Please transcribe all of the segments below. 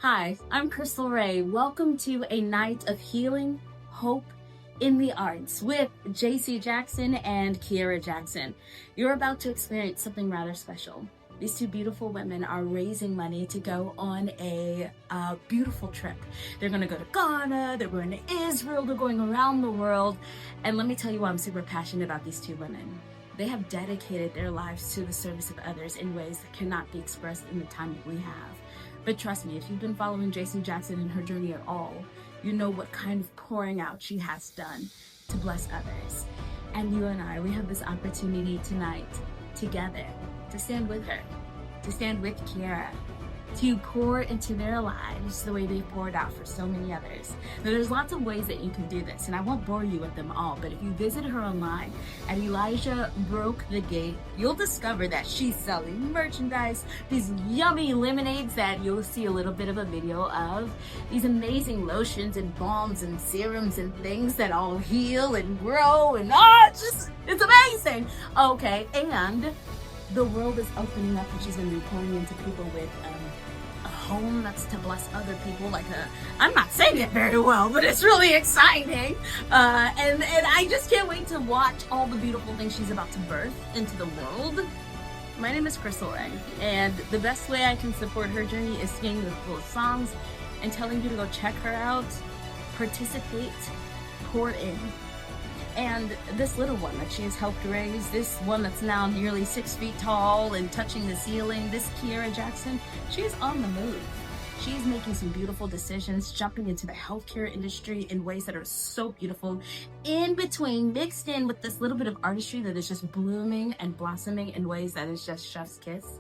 Hi, I'm Crystal Ray. Welcome to a night of healing, hope, in the arts with JC Jackson and Kiera Jackson. You're about to experience something rather special. These two beautiful women are raising money to go on a beautiful trip. They're going to go to Ghana, they're going to Israel, they're going around the world. And let me tell you why I'm super passionate about these two women. They have dedicated their lives to the service of others in ways that cannot be expressed in the time that we have. But trust me, if you've been following JC Jackson and her journey at all, you know what kind of pouring out she has done to bless others. And you and I, we have this opportunity tonight together to stand with her, to stand with Kiera, to pour into their lives the way they've poured out for so many others. Now, there's lots of ways that you can do this, and I won't bore you with them all, but if you visit her online at Elijah Broke the Gate, you'll discover that she's selling merchandise, these yummy lemonades that you'll see a little bit of a video of, these amazing lotions and balms and serums and things that all heal and grow, and it's amazing. Okay, and the world is opening up, and she's going to be pouring into people with a home that's to bless other people. I'm not saying it very well, but it's really exciting. And I just can't wait to watch all the beautiful things she's about to birth into the world. My name is Crystal Ray, and the best way I can support her journey is singing the cool songs and telling you to go check her out, participate, pour in. And this little one that she has helped raise, this one that's now nearly 6 feet tall and touching the ceiling, this Kiera Jackson, she is on the move. She's making some beautiful decisions, jumping into the healthcare industry in ways that are so beautiful, in between, mixed in with this little bit of artistry that is just blooming and blossoming in ways that is just chef's kiss.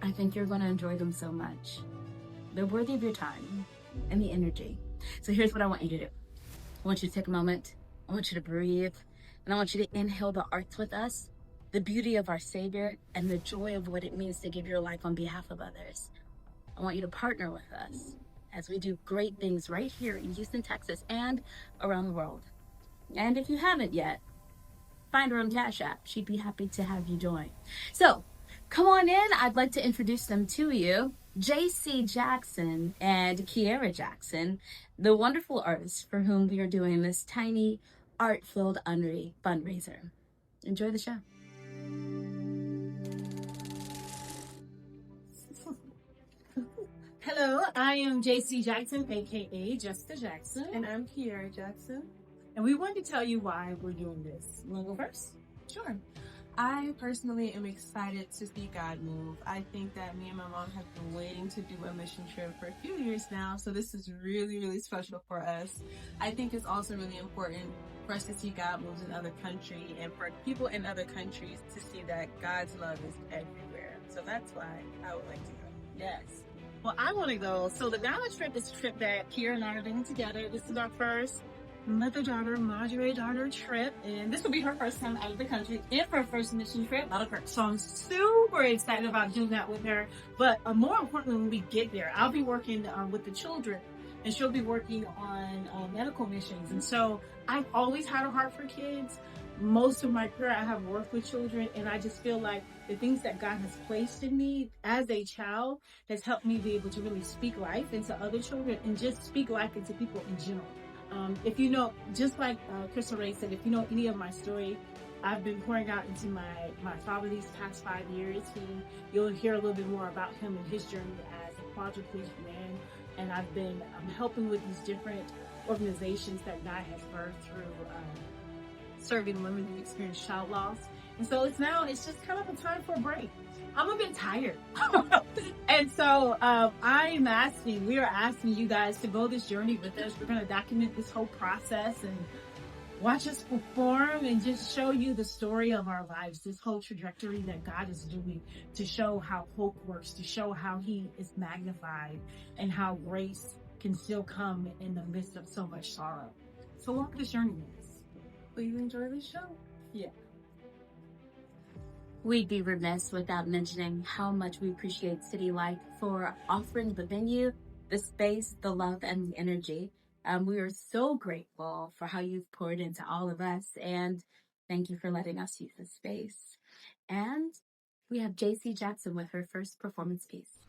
I think you're going to enjoy them so much. They're worthy of your time and the energy. So here's what I want you to do. I want you to take a moment. I want you to breathe. And I want you to inhale the arts with us, the beauty of our Savior, and the joy of what it means to give your life on behalf of others. I want you to partner with us as we do great things right here in Houston, Texas, and around the world. And if you haven't yet, find her on Cash App. She'd be happy to have you join. So come on in. I'd like to introduce them to you. JC Jackson and Kiera Jackson, the wonderful artists for whom we are doing this tiny art-filled fundraiser. Enjoy the show. Hello, I am JC Jackson, aka Jessica Jackson. And I'm Kiera Jackson. And we wanted to tell you why we're doing this. You want to go first? Sure. I personally am excited to see God move. I think that me and my mom have been waiting to do a mission trip for a few years now, so this is really, really special for us. I think it's also really important for us to see God moves in other countries and for people in other countries to see that God's love is everywhere. So that's why I would like to go. Yes. Well, I want to go. So the Ghana trip is a trip that Kiera and I are doing together. This is our first mother-daughter, Madre-daughter trip, and this will be her first time out of the country and her first mission trip out of her. So I'm super excited about doing that with her. But more importantly, when we get there, I'll be working with the children, and she'll be working on medical missions. And so I've always had a heart for kids. Most of my career, I have worked with children, and I just feel like the things that God has placed in me as a child has helped me be able to really speak life into other children and just speak life into people in general. If you know, just like Crystal Ray said, if you know any of my story, I've been pouring out into my father these past 5 years. You'll hear a little bit more about him and his journey as a quadriplegic man. And I've been helping with these different organizations that God has birthed through serving women who experience child loss. And so it's just kind of a time for a break. I'm a bit tired. And so we are asking you guys to go this journey with us. We're going to document this whole process and watch us perform and just show you the story of our lives, this whole trajectory that God is doing to show how hope works, to show how he is magnified and how grace can still come in the midst of so much sorrow. So walk this journey with us. Please enjoy the show. Yeah. We'd be remiss without mentioning how much we appreciate City Life for offering the venue, the space, the love, and the energy. We are so grateful for how you've poured into all of us, and thank you for letting us use the space. And We have JC Jackson with her first performance piece.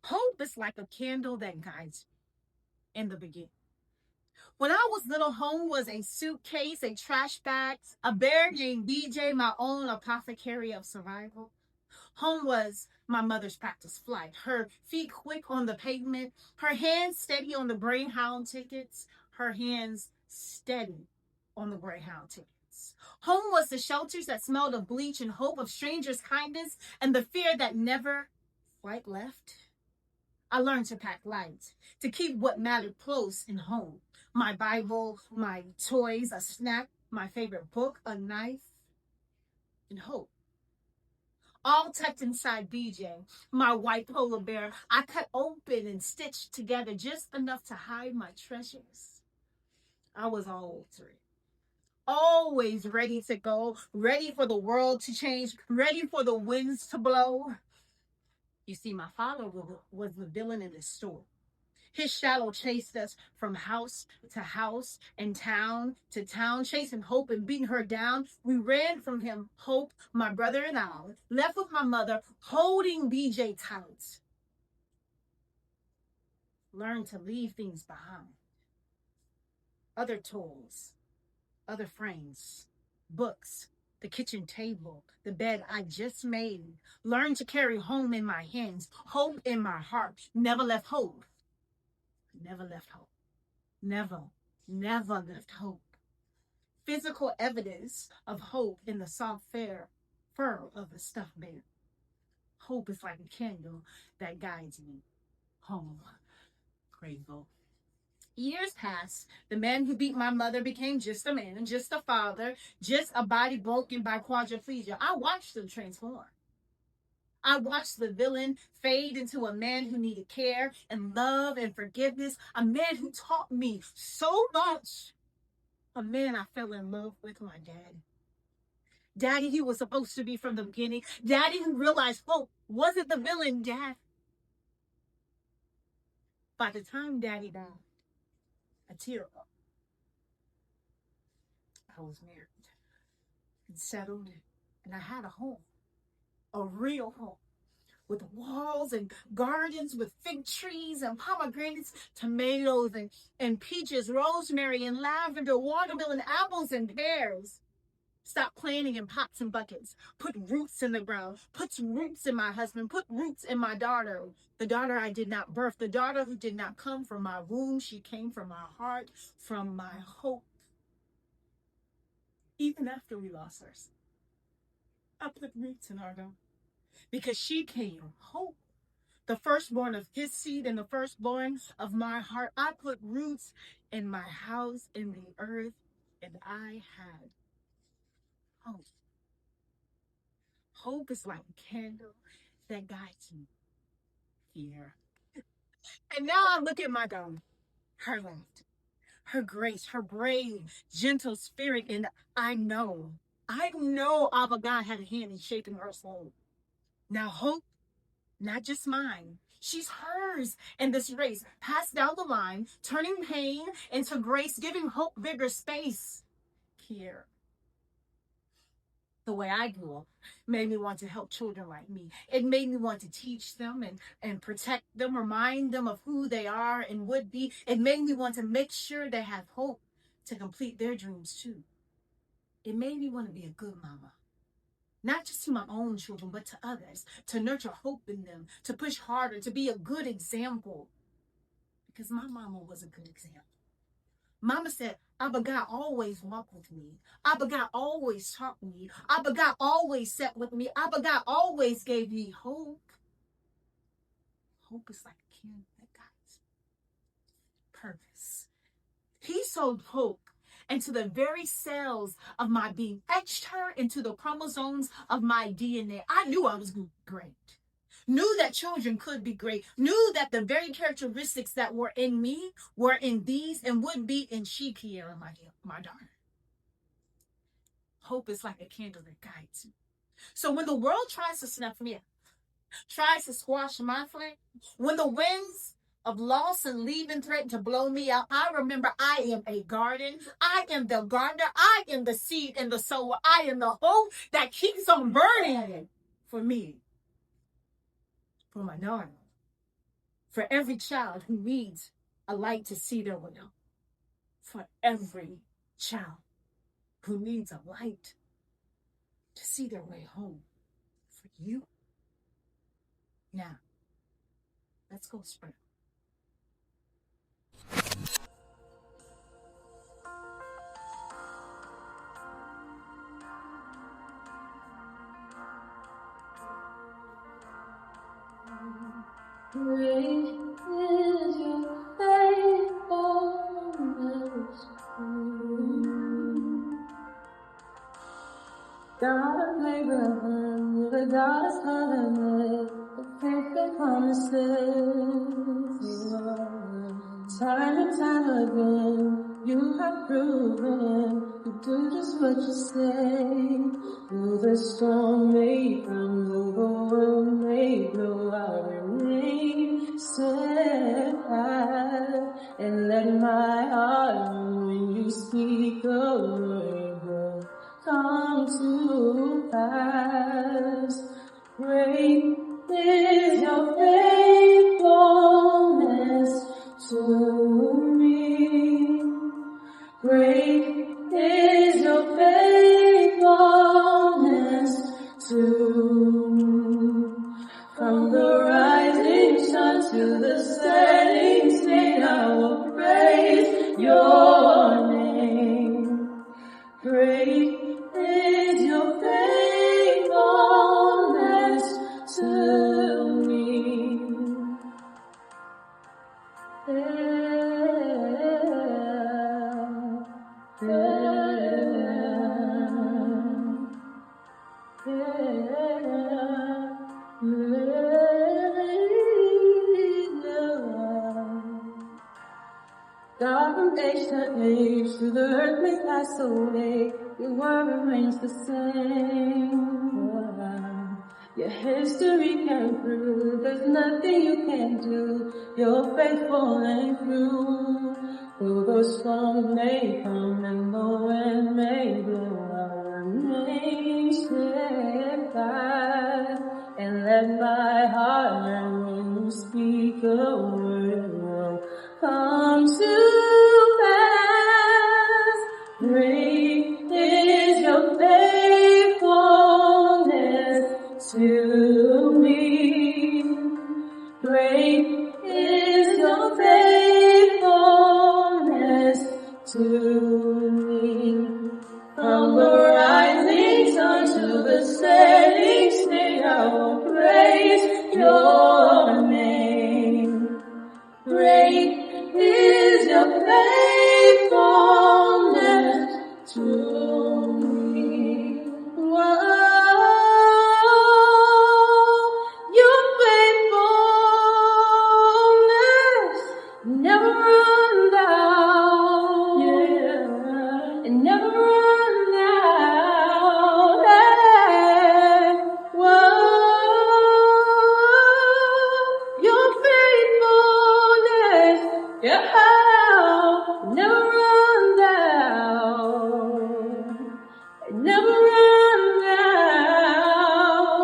Hope is like a candle that guides you in the beginning. When I was little, home was a suitcase, a trash bag, a bear named BJ, my own apothecary of survival. Home was my mother's practice flight, her feet quick on the pavement, her hands steady on the Greyhound tickets, her hands steady on the Greyhound tickets. Home was the shelters that smelled of bleach and hope of strangers' kindness and the fear that never quite left. I learned to pack light, to keep what mattered close in home. My Bible, my toys, a snack, my favorite book, a knife, and hope. All tucked inside BJ, my white polar bear, I cut open and stitched together just enough to hide my treasures. I was always ready to go, ready for the world to change, ready for the winds to blow. You see, my father was the villain in this story. His shadow chased us from house to house and town to town, chasing hope and beating her down. We ran from him, Hope, my brother and I, left with my mother, holding BJ tight. Learned to leave things behind. Other tools, other frames, books, the kitchen table, the bed I just made. Learned to carry home in my hands, hope in my heart. Never left hope. Never left hope. Never left hope. Physical evidence of hope in the soft fur of a stuffed bear. Hope is like a candle that guides me home. Grateful. Years passed. The man who beat my mother became just a man, just a father, just a body broken by quadriplegia. I watched him transform. I watched the villain fade into a man who needed care and love and forgiveness, a man who taught me so much, a man I fell in love with, my dad. Daddy, he was supposed to be from the beginning. Daddy who realized hope wasn't the villain, Dad. By the time Daddy died, a tear up. I was married and settled, and I had a home. A real home with walls and gardens with fig trees and pomegranates, tomatoes and peaches, rosemary and lavender, watermelon, apples and pears. Stop planting in pots and buckets. Put roots in the ground. Put roots in my husband. Put roots in my daughter. The daughter I did not birth. The daughter who did not come from my womb. She came from my heart, from my hope. Even after we lost hers, I put roots in our daughter. Because she came, hope, the firstborn of his seed and the firstborn of my heart. I put roots in my house, in the earth, and I had hope. Hope is like a candle that guides me here. And now I look at my God, her light, her grace, her brave, gentle spirit, and I know Abba God had a hand in shaping her soul. Now hope, not just mine. She's hers in this race, passed down the line, turning pain into grace, giving hope bigger space. Here. The way I grew up made me want to help children like me. It made me want to teach them and protect them, remind them of who they are and would be. It made me want to make sure they have hope to complete their dreams too. It made me want to be a good mama. Not just to my own children, but to others, to nurture hope in them, to push harder, to be a good example. Because my mama was a good example. Mama said, Abba God always walked with me. Abba God always taught me. Abba God always sat with me. Abba God always gave me hope. Hope is like a candle that guides purpose. He sowed hope into the very cells of my being, etched her into the chromosomes of my DNA. I knew I was great. Knew that children could be great. Knew that the very characteristics that were in me were in these and would be in she, Kiera, my daughter. Hope is like a candle that guides you. So when the world tries to snuff me out, tries to squash my flame, when the winds of loss and leaving threatened to blow me out, I remember I am a garden. I am the gardener. I am the seed and the sower. I am the hope that keeps on burning for me, for my daughter, for every child who needs a light to see their way home, for every child who needs a light to see their way home, for you. Now, let's go spread. Great is your faithfulness to me. God of Abraham, you're the God of covenant, the faithful promises. Time and time again, you have proven you do just what you say. Though the storm may come, though the world may blow, I'll remain steadfast and let my heart learn when you speak a word will come to pass. Great is your faithfulness to me. Great is your faithfulness to me. From the rising sun to the setting sun, I will praise your name. Great is your faithfulness to me. God from age to age, through the earth may pass away, your word remains the same. Your history can prove there's nothing you can do. You're faithful and true. Though the storms may come and the wind may blow, I'll remain steadfast and let my heart learn when you speak a word it will come to pass. Great is your faithfulness to me. Great is your faithfulness to me. From the rising sun to the setting sun, I will praise your name. Great is your faithfulness to me. Your faithfulness never runs out. Yeah. It never runs out. Hey. Your faithfulness, yeah, never runs out. It never runs out.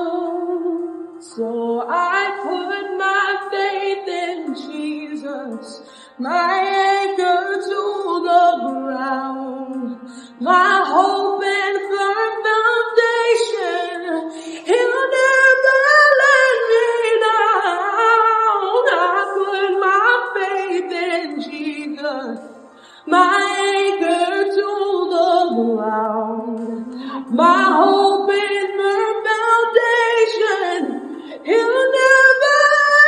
So I put my faith in Jesus, my anchor to the ground, my hope and firm foundation. He'll never let me down. I put my faith in Jesus, my anchor to the ground, my hope and firm foundation. He'll never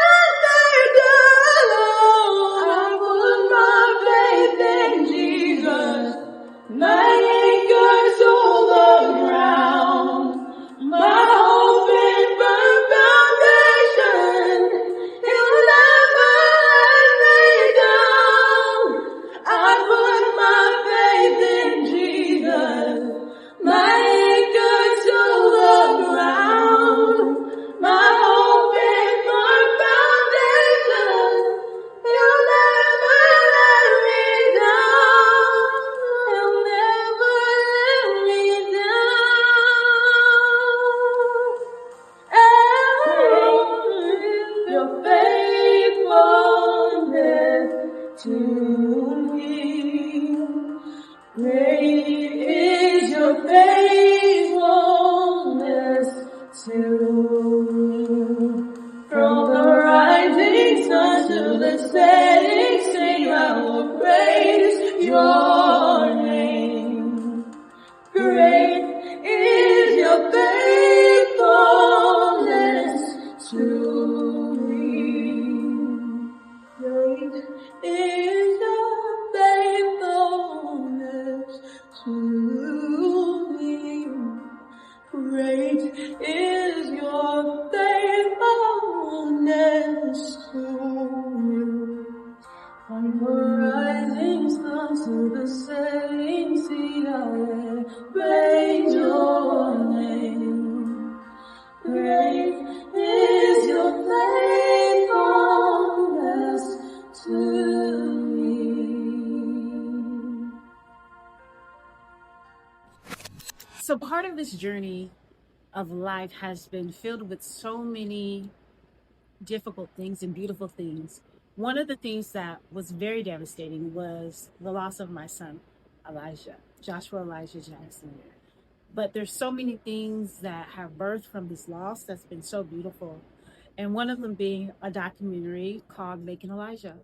let me down. I put my faith to you. From the rising sun to the setting, sing, I will praise your name. Great is your faithfulness to me. Great is your faithfulness to me. Great is your faithfulness to me. From the rising sun to the setting sea, I will praise your name. Great is your faithfulness to me. So part of this journey of life has been filled with so many difficult things and beautiful things. One of the things that was very devastating was the loss of my son, Joshua Elijah Jackson. But there's so many things that have birthed from this loss that's been so beautiful. And one of them being a documentary called Making Elijah.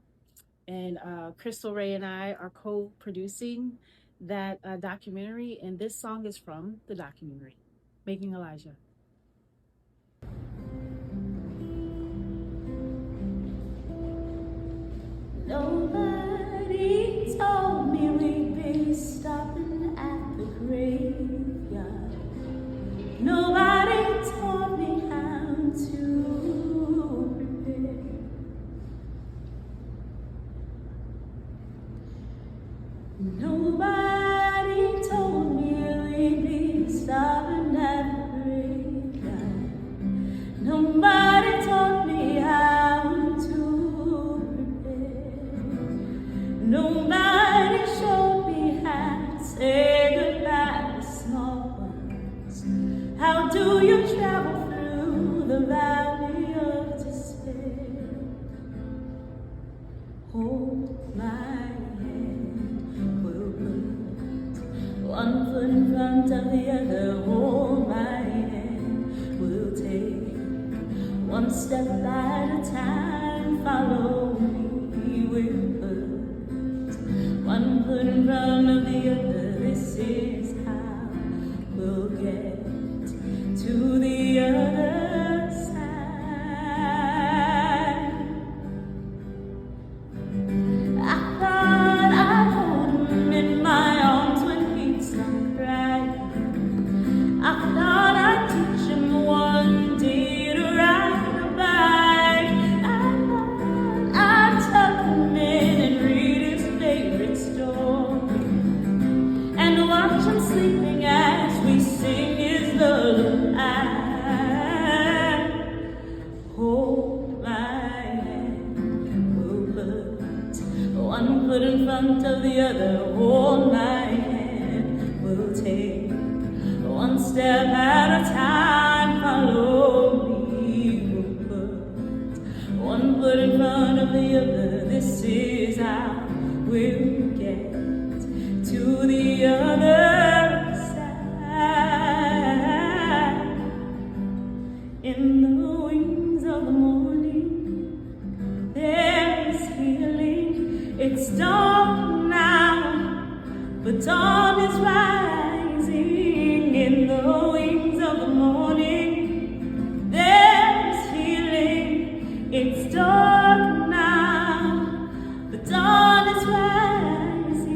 And Crystal Ray and I are co-producing that documentary. And this song is from the documentary, Making Elijah. Nobody told me we'd be stopping at the graveyard. Nobody taught me how to prepare. Nobody told me we'd be stopping at the graveyard. Nobody taught me how to prepare. Nobody showed me how to say goodbye to small ones. How do you travel through the valley of despair? Hold my hand, we'll put one foot in front of the other. Hold my hand, we'll take one step at a time. Follow me, we'll put one foot in front of the other. This is how we'll get to the other side. I thought I'd hold him in my arms when he'd stop crying. I thought I'd teach him one day to ride a bike. I thought I'd tuck him in and read his favorite story and watch him sleeping as we sing his lullaby. Hold my hand, we'll put one foot in front of the other. Hold my hand, we'll take one step at a time. Follow me, we'll put one foot in front of the other. This is how we'll get to the other side. In the wings of the morning, there is healing. It's dark now, but dawn is rising. In the wings of the morning, there is healing. It's dark now, but dawn is rising.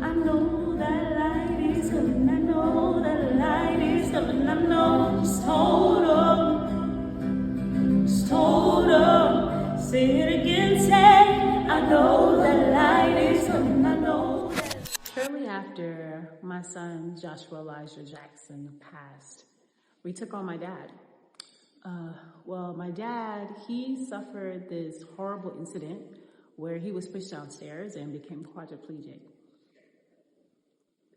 I know that light is coming. I know that light is coming. I know. Just hold on. Just hold on. Say it again. Say, I know that light is coming. I know that. Shortly after my son, Joshua Elijah Jackson, passed, we took on my dad. My dad, he suffered this horrible incident where he was pushed downstairs and became quadriplegic.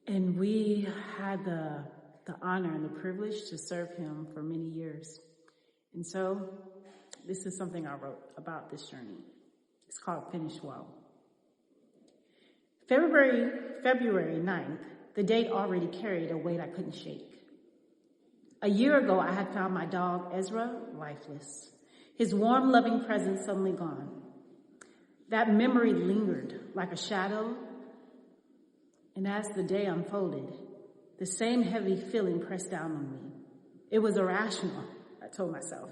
And we had the honor and the privilege to serve him for many years. And so this is something I wrote about this journey. It's called Finish Well. February 9th, the date already carried a weight I couldn't shake. A year ago, I had found my dog, Ezra, lifeless. His warm, loving presence suddenly gone. That memory lingered like a shadow, and as the day unfolded, the same heavy feeling pressed down on me. It was irrational, I told myself.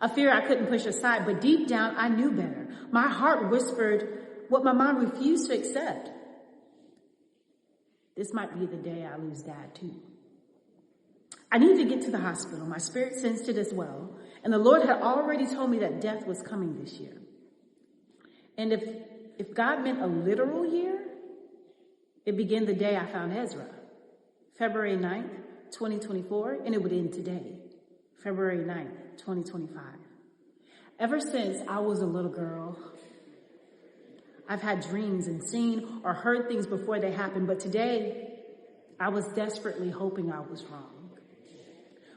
A fear I couldn't push aside, but deep down, I knew better. My heart whispered what my mind refused to accept. This might be the day I lose Dad, too. I needed to get to the hospital. My spirit sensed it as well. And the Lord had already told me that death was coming this year. And if God meant a literal year, it began the day I found Ezra, February 9th, 2024, and it would end today, February 9th, 2025. Ever since I was a little girl, I've had dreams and seen or heard things before they happened, but today I was desperately hoping I was wrong.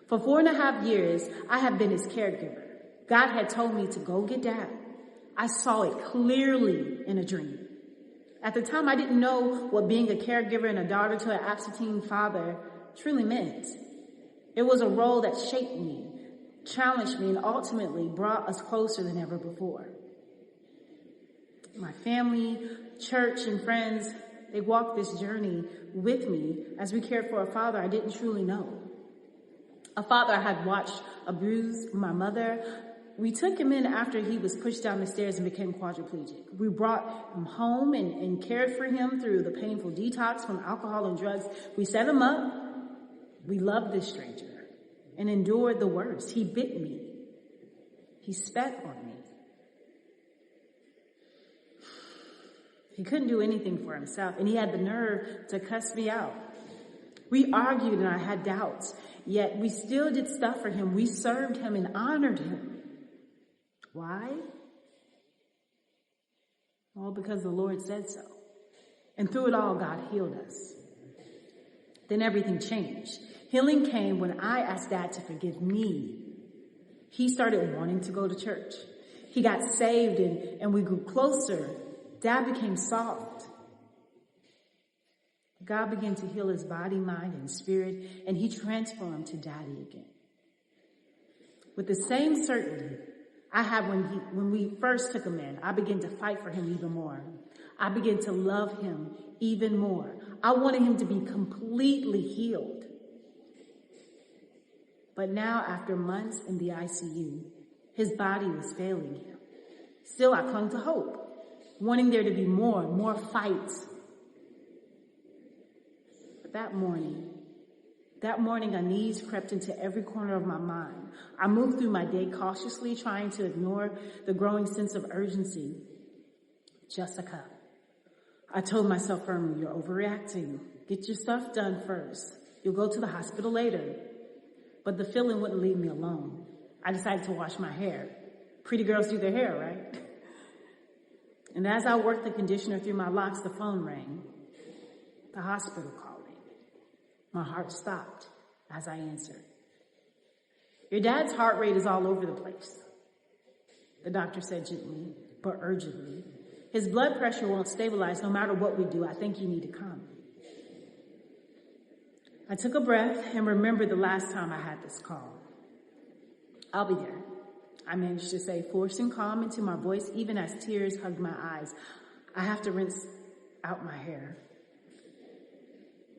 For 4.5 years, I have been his caregiver. God had told me to go get Dad. I saw it clearly in a dream. At the time, I didn't know what being a caregiver and a daughter to an absentee father truly meant. It was a role that shaped me, challenged me, and ultimately brought us closer than ever before. My family, church, and friends, they walked this journey with me as we cared for a father I didn't truly know. A father I had watched abuse my mother. We took him in after he was pushed down the stairs and became quadriplegic. We brought him home and cared for him through the painful detox from alcohol and drugs. We set him up. We loved this stranger and endured the worst. He bit me. He spat on me. He couldn't do anything for himself, and he had the nerve to cuss me out. We argued and I had doubts, yet we still did stuff for him. We served him and honored him. Why? Well, because the Lord said so. And through it all, God healed us. Then everything changed. Healing came when I asked Dad to forgive me. He started wanting to go to church. He got saved and we grew closer. Dad became soft. God began to heal his body, mind, and spirit, and he transformed to Daddy again. With the same certainty I had when we first took him in, I began to fight for him even more. I began to love him even more. I wanted him to be completely healed. But now, after months in the ICU, his body was failing him. Still, I clung to hope, wanting there to be more fights. But that morning, our knees crept into every corner of my mind. I moved through my day cautiously, trying to ignore the growing sense of urgency. Jessica, I told myself firmly, you're overreacting. Get your stuff done first. You'll go to the hospital later. But the feeling wouldn't leave me alone. I decided to wash my hair. Pretty girls do their hair, right? And as I worked the conditioner through my locks, the phone rang. The hospital called me. My heart stopped as I answered. Your dad's heart rate is all over the place, the doctor said gently, but urgently. His blood pressure won't stabilize no matter what we do. I think you need to come. I took a breath and remembered the last time I had this call. I'll be there, I managed to say, forcing calm into my voice even as tears hugged my eyes. I have to rinse out my hair.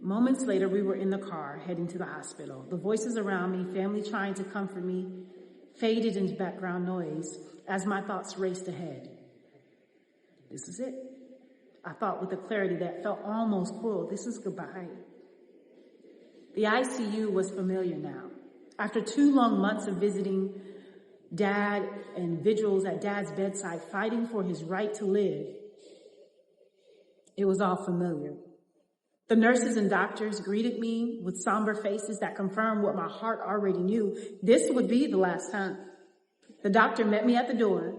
Moments later, we were in the car heading to the hospital. The voices around me, family trying to comfort me, faded into background noise as my thoughts raced ahead. This is it, I thought with a clarity that felt almost cruel. This is goodbye. The ICU was familiar now. After 2 long months of visiting Dad and vigils at Dad's bedside, fighting for his right to live, it was all familiar. The nurses and doctors greeted me with somber faces that confirmed what my heart already knew. This would be the last time. The doctor met me at the door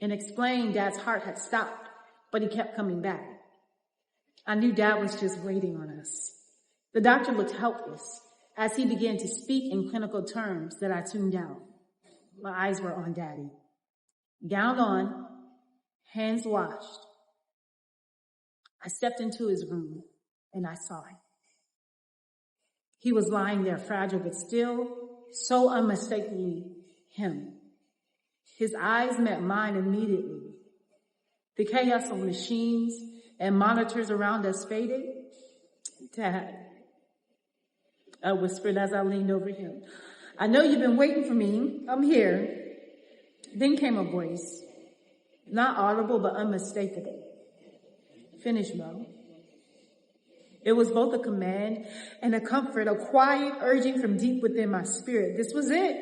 and explained Dad's heart had stopped, but he kept coming back. I knew Dad was just waiting on us. The doctor looked helpless as he began to speak in clinical terms that I tuned out. My eyes were on Daddy. Gown on, hands washed. I stepped into his room and I saw him. He was lying there fragile, but still so unmistakably him. His eyes met mine immediately. The chaos of machines and monitors around us faded. Dad, I whispered as I leaned over him. I know you've been waiting for me. I'm here. Then came a voice, not audible, but unmistakable. Finish, Mo. It was both a command and a comfort, a quiet urging from deep within my spirit. This was it.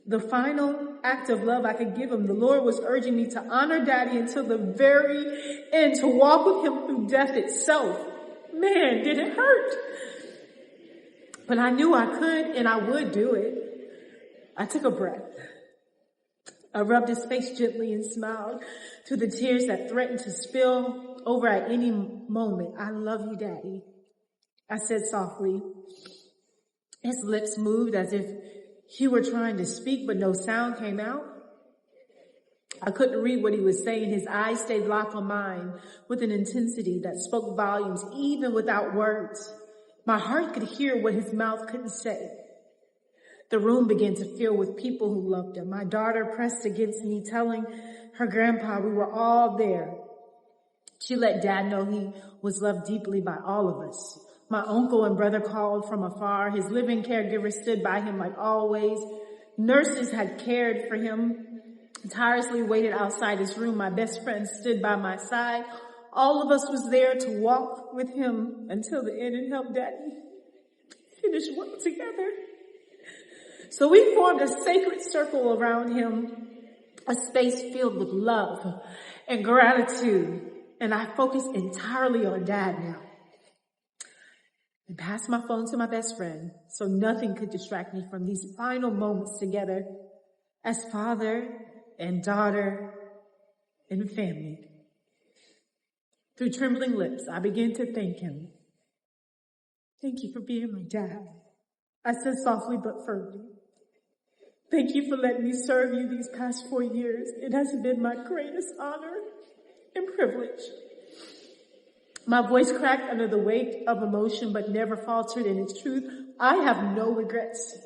The final act of love I could give him. The Lord was urging me to honor Daddy until the very end, to walk with him through death itself. Man, did it hurt. But I knew I could and I would do it. I took a breath. I rubbed his face gently and smiled through the tears that threatened to spill over at any moment. I love you, Daddy, I said softly. His lips moved as if he were trying to speak, but no sound came out. I couldn't read what he was saying. His eyes stayed locked on mine with an intensity that spoke volumes, even without words. My heart could hear what his mouth couldn't say. The room began to fill with people who loved him. My daughter pressed against me, telling her grandpa we were all there. She let Dad know he was loved deeply by all of us. My uncle and brother called from afar. His living caregiver stood by him like always. Nurses had cared for him, tirelessly waited outside his room. My best friend stood by my side. All of us was there to walk with him until the end and help Daddy finish well together. So we formed a sacred circle around him, a space filled with love and gratitude. And I focused entirely on Dad now. And passed my phone to my best friend so nothing could distract me from these final moments together as father and daughter and family. Through trembling lips, I began to thank him. Thank you for being my dad, I said softly but firmly. Thank you for letting me serve you these past 4 years. It has been my greatest honor and privilege. My voice cracked under the weight of emotion, but never faltered in its truth. I have no regrets.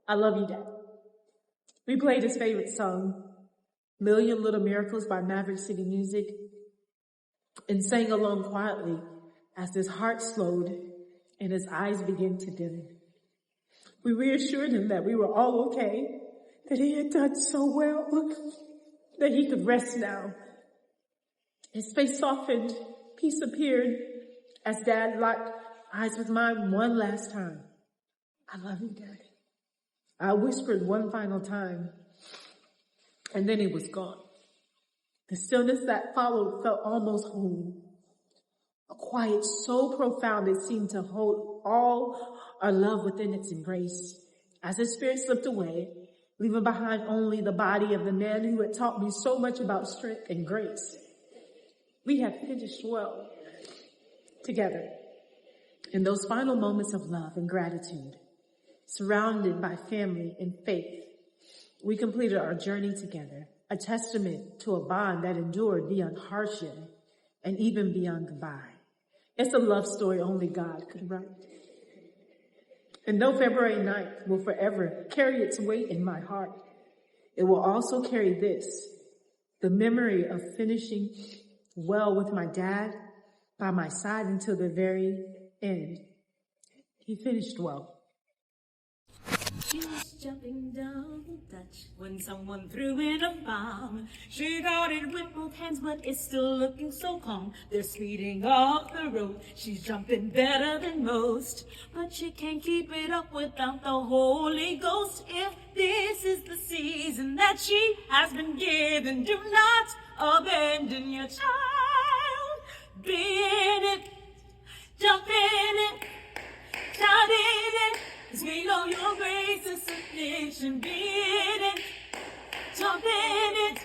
I love you, Dad. We played his favorite song, Million Little Miracles by Maverick City Music, and sang along quietly as his heart slowed and his eyes began to dim. We reassured him that we were all okay, that he had done so well, that he could rest now. His face softened, peace appeared as Dad locked eyes with mine one last time. I love you, Daddy. I whispered one final time, and then he was gone. The stillness that followed felt almost home. A quiet so profound it seemed to hold all our love within its embrace. As his spirit slipped away, leaving behind only the body of the man who had taught me so much about strength and grace. We had finished well together in those final moments of love and gratitude, surrounded by family and faith. We completed our journey together, a testament to a bond that endured beyond hardship and even beyond goodbye. It's a love story only God could write. And though February 9th will forever carry its weight in my heart, it will also carry this, the memory of finishing well with my dad by my side until the very end. He finished well. She was jumping down the Dutch when someone threw in a bomb. She got it with both hands, but it's still looking so calm. They're speeding off the road. She's jumping better than most, but she can't keep it up without the Holy Ghost. If this is the season that she has been given, do not abandon your child. Be in it, jump in it, shout in it. 'Cause we know your grace is sufficient. Be in it, jump in it,